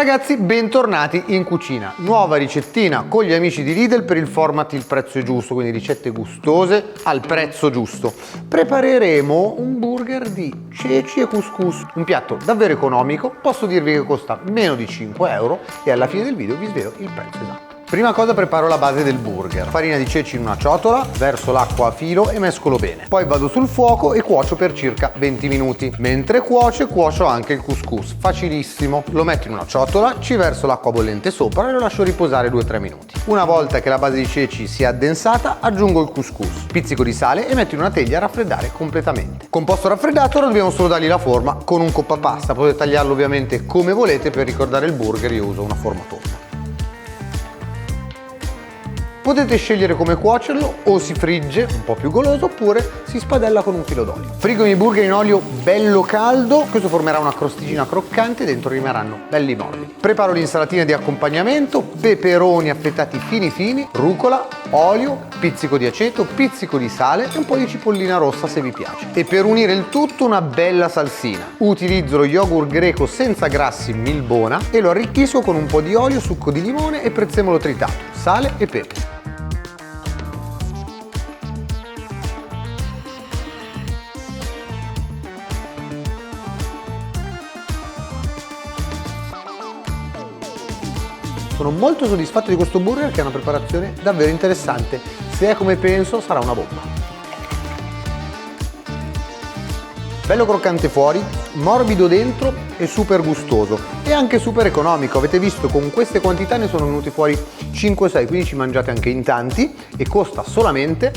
Ragazzi, bentornati in cucina. Nuova ricettina con gli amici di Lidl per il format Il prezzo è giusto, quindi ricette gustose al prezzo giusto. Prepareremo un burger di ceci e couscous, un piatto davvero economico, posso dirvi che costa meno di 5 euro e alla fine del video vi svelo il prezzo esatto. Prima cosa preparo la base del burger. Farina di ceci in una ciotola, verso l'acqua a filo e mescolo bene. Poi vado sul fuoco e cuocio per circa 20 minuti. Mentre cuocio anche il couscous. Facilissimo. Lo metto in una ciotola, ci verso l'acqua bollente sopra e lo lascio riposare 2-3 minuti. Una volta che la base di ceci si è addensata, aggiungo il couscous, pizzico di sale e metto in una teglia a raffreddare completamente. Composto raffreddato, ora dobbiamo solo dargli la forma con un coppapasta. Potete tagliarlo ovviamente come volete, per ricordare il burger io uso una forma tonda. Potete scegliere come cuocerlo, o si frigge un po' più goloso oppure si spadella con un filo d'olio. Frigo i miei burger in olio bello caldo, questo formerà una crosticina croccante e dentro rimarranno belli morbidi. Preparo l'insalatina di accompagnamento, peperoni affettati fini fini, rucola, olio, pizzico di aceto, pizzico di sale e un po' di cipollina rossa se vi piace. E per unire il tutto una bella salsina. Utilizzo lo yogurt greco senza grassi Milbona e lo arricchisco con un po' di olio, succo di limone e prezzemolo tritato, sale e pepe. Sono molto soddisfatto di questo burger, che è una preparazione davvero interessante. Se è come penso, sarà una bomba. Bello croccante fuori, morbido dentro e super gustoso. E anche super economico. Avete visto, con queste quantità ne sono venuti fuori 5-6, quindi ci mangiate anche in tanti e costa solamente